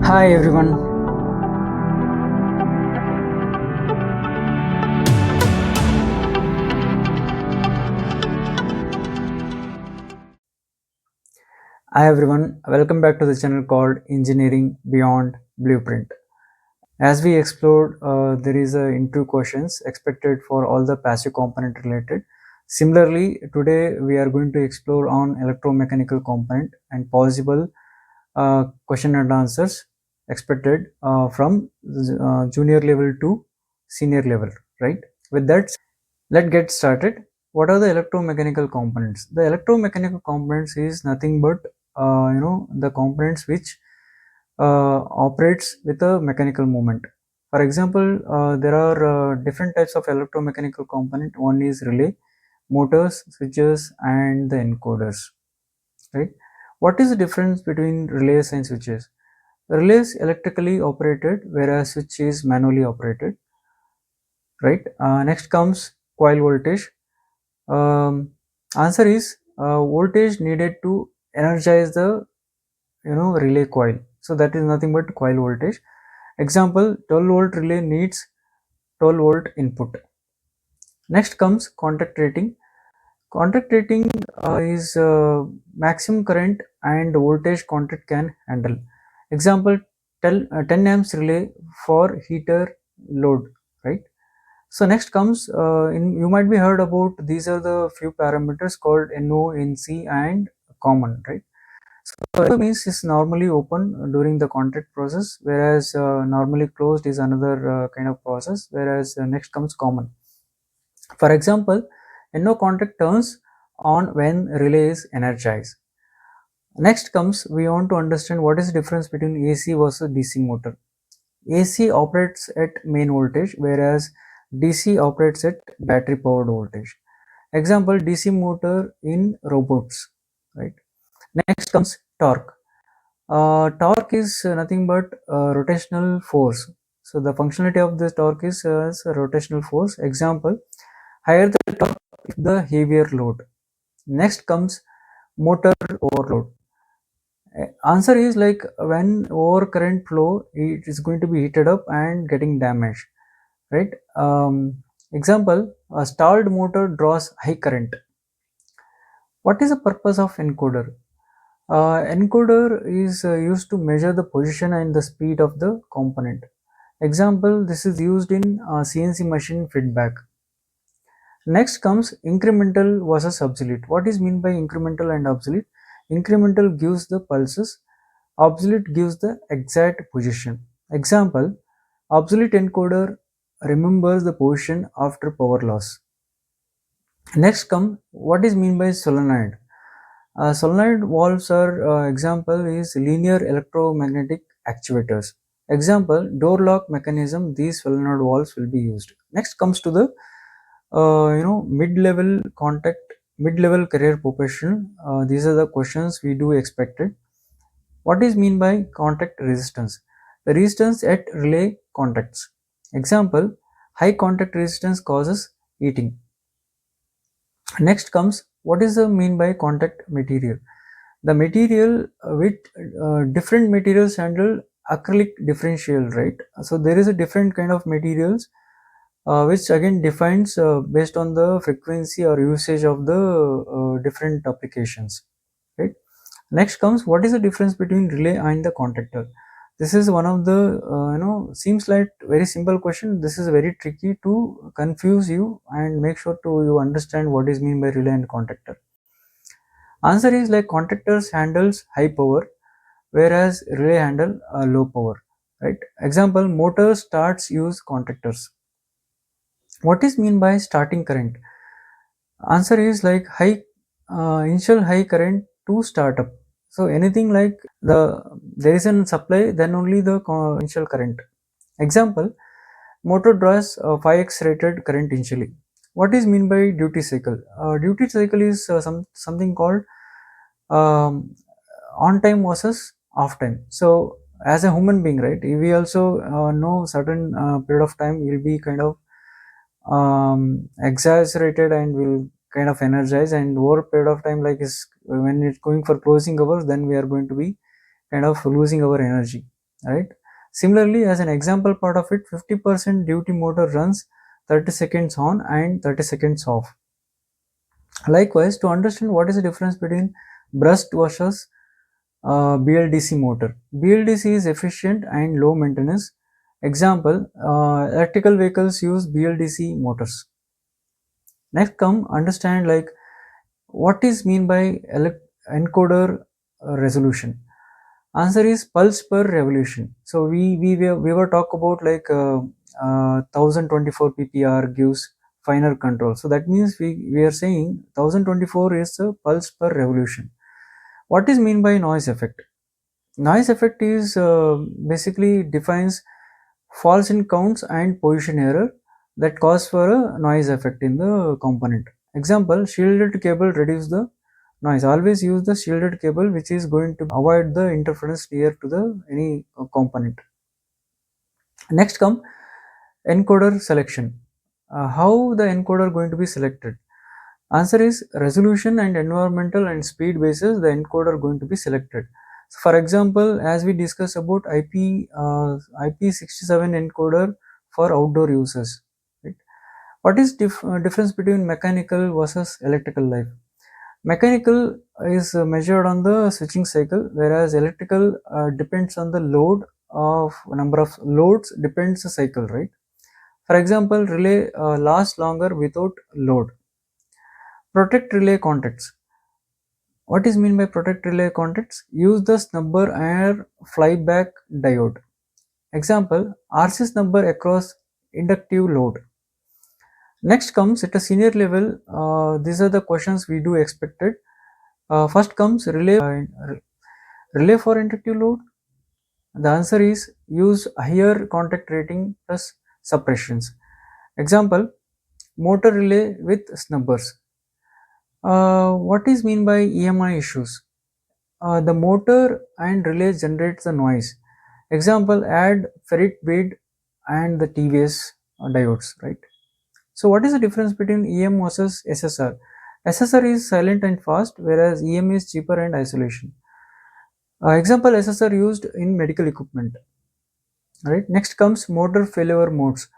Hi everyone. Hi everyone. Welcome back to the channel called Engineering Beyond Blueprint. As we explored, there is a intro questions expected for all the passive component related. Similarly, today we are going to explore on electromechanical component and possible question and answers expected from junior level to senior level. Right. With that, let's get started. What are the electromechanical components? The electromechanical components is nothing but the components which operates with a mechanical movement. For example, there are different types of electromechanical component. One is relay, motors, switches, and the encoders. Right? What is the difference between relays and switches? Relays electrically operated, whereas switch is manually operated. Right? Next comes coil voltage. Answer is voltage needed to energize the relay coil. So that is nothing but coil voltage. Example, 12 volt relay needs 12 volt input. Next comes contact rating. Contact rating is maximum current and voltage contact can handle. Example, 10 amps relay for heater load, right? So next comes you might be heard about these are the few parameters called NO, NC and common, right? So NO means is normally open during the contact process, whereas normally closed is another kind of process, whereas next comes common. For example, NO contact turns on when relay is energized. Next comes we want to understand what is the difference between AC versus DC motor. AC operates at main voltage, whereas DC operates at battery powered voltage. Example, DC motor in robots, right? Next comes torque. Torque is nothing but rotational force. So the functionality of this torque is as a rotational force. Example, higher the torque, the heavier load. Next comes motor overload. Answer is like when over current flow, it is going to be heated up and getting damaged, right? Example, a stalled motor draws high current. What is the purpose of encoder? Encoder is used to measure the position and the speed of the component. Example, this is used in CNC machine feedback. Next comes incremental versus absolute. What is mean by incremental and absolute? Incremental gives the pulses, absolute gives the exact position. Example, absolute encoder remembers the position after power loss. Next come what is mean by solenoid. Solenoid valves are example is linear electromagnetic actuators. Example, door lock mechanism, these solenoid valves will be used. Next comes to the mid-level contact, mid-level career profession. These are the questions we do expected. What is mean by contact resistance? The resistance at relay contacts. Example, high contact resistance causes heating. Next comes what is the mean by contact material? The material with different materials handle acrylic differential, right? So there is a different kind of materials which again defines based on the frequency or usage of the different applications, right? Next comes what is the difference between relay and the contactor. This is one of the seems like very simple question. This is very tricky to confuse you and make sure to you understand what is mean by relay and contactor. Answer is like contactors handles high power, whereas relay handle low power, right? Example, motor starts use contactors. What is mean by starting current? Answer is like high initial high current to start up. So anything like there is a supply, then only the initial current. Example, motor draws 5x rated current initially. What is mean by duty cycle? Duty cycle is something called um, on time versus off time. So as a human being, right, we also know certain period of time will be kind of exaggerated and will kind of energize, and over a period of time like is when it's going for closing hours, then we are going to be kind of losing our energy, right? Similarly, as an example part of it, 50% duty motor runs 30 seconds on and 30 seconds off. Likewise, to understand what is the difference between brushed versus BLDC motor. BLDC is efficient and low maintenance. Example, electrical vehicles use BLDC motors. Next come understand like what is mean by encoder resolution. Answer is pulse per revolution. So we were talk about like 1024 ppr gives finer control. So that means we are saying 1024 is the pulse per revolution. What is mean by noise effect? Noise effect is basically defines falls in counts and position error that cause for a noise effect in the component. Example, shielded cable reduce the noise. Always use the shielded cable which is going to avoid the interference near to the any component. Next come encoder selection. How the encoder going to be selected? Answer is resolution and environmental and speed basis the encoder going to be selected. So for example, as we discussed about IP67 encoder for outdoor uses. Right? What is difference between mechanical versus electrical life? Mechanical is measured on the switching cycle, whereas electrical depends on the load of number of loads depends the cycle, right? For example, relay lasts longer without load. Protect relay contacts. What is mean by protect relay contacts? Use the snubber and flyback diode. Example, RC snubber across inductive load. Next comes at a senior level, these are the questions we do expected. First comes relay for inductive load. The answer is use higher contact rating plus suppressions. Example, motor relay with snubbers. What is mean by EMI issues? The motor and relay generates the noise. Example, add ferrite bead and the TVS diodes, right? So what is the difference between EM versus SSR? SSR is silent and fast, whereas EM is cheaper and isolation. Example, SSR used in medical equipment, right? Next comes motor failure modes.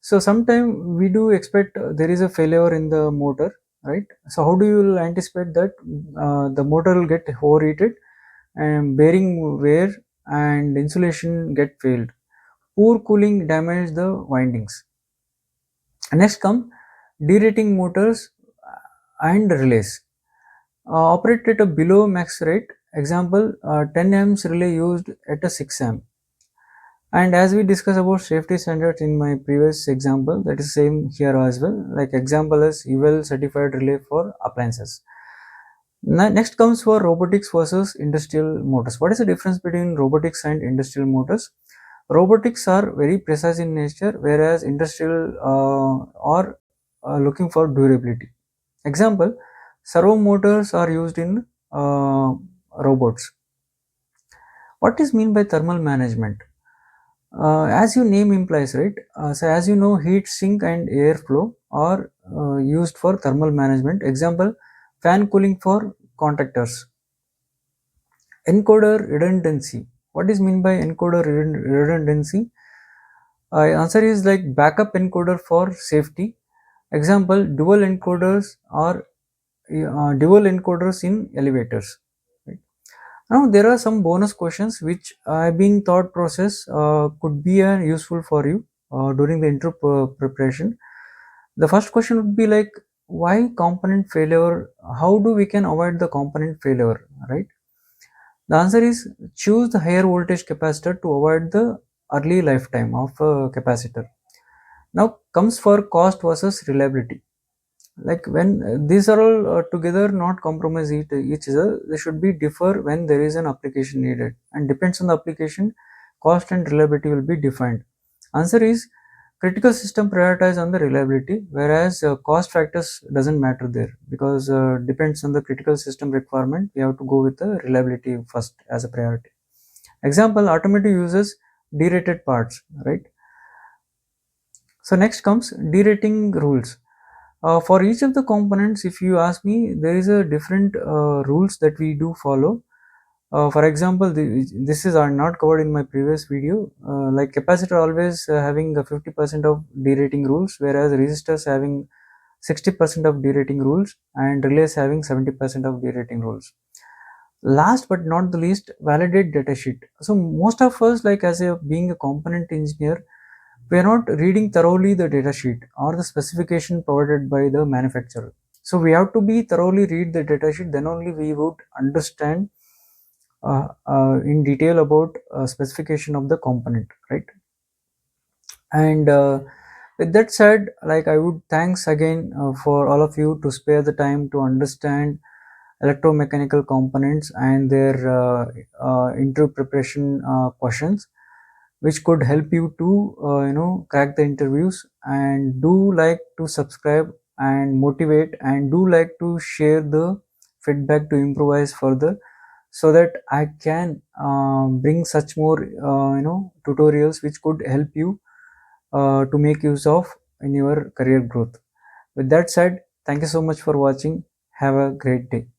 So sometime we do expect there is a failure in the motor, right? So how do you anticipate that the motor will get overheated and bearing wear and insulation get failed? Poor cooling damage the windings. Next come derating motors and relays. Operate at a below max rate. Example, 10 amps relay used at a 6 amp. And as we discussed about safety standards in my previous example, that is same here as well. Like example is UL certified relay for appliances. Next comes for robotics versus industrial motors. What is the difference between robotics and industrial motors? Robotics are very precise in nature, whereas industrial are looking for durability. Example, servo motors are used in robots. What is mean by thermal management? As your name implies, right? So as you know, heat sink and airflow are used for thermal management. Example, fan cooling for contactors. Encoder redundancy. What is mean by encoder redundancy? Answer is like backup encoder for safety. Example, dual encoders are dual encoders in elevators. Right? Now there are some bonus questions which have been thought process could be useful for you during the intro preparation. The first question would be like why component failure? How do we can avoid the component failure? Right? The answer is choose the higher voltage capacitor to avoid the early lifetime of a capacitor. Now comes for cost versus reliability. Like when these are all together not compromise each other, they should be differ when there is an application needed, and depends on the application, cost and reliability will be defined. Answer is critical system prioritize on the reliability, whereas cost factors doesn't matter there, because depends on the critical system requirement, we have to go with the reliability first as a priority. Example, automotive uses derated parts, right? So next comes derating rules. For each of the components, if you ask me, there is a different rules that we do follow. For example, this is are not covered in my previous video. Like capacitor always having a 50% of derating rules, whereas resistors having 60% of derating rules, and relays having 70% of derating rules. Last but not the least, validate datasheet. So most of us, like as a being a component engineer, we are not reading thoroughly the datasheet or the specification provided by the manufacturer. So we have to be thoroughly read the datasheet, then only we would understand in detail about specification of the component, right? And with that said, like I would thanks again for all of you to spare the time to understand electromechanical components and their interview preparation questions, which could help you to crack the interviews. And do like to subscribe and motivate, and do like to share the feedback to improvise further, so that I can bring such more tutorials which could help you to make use of in your career growth. With that said, thank you so much for watching. Have a great day.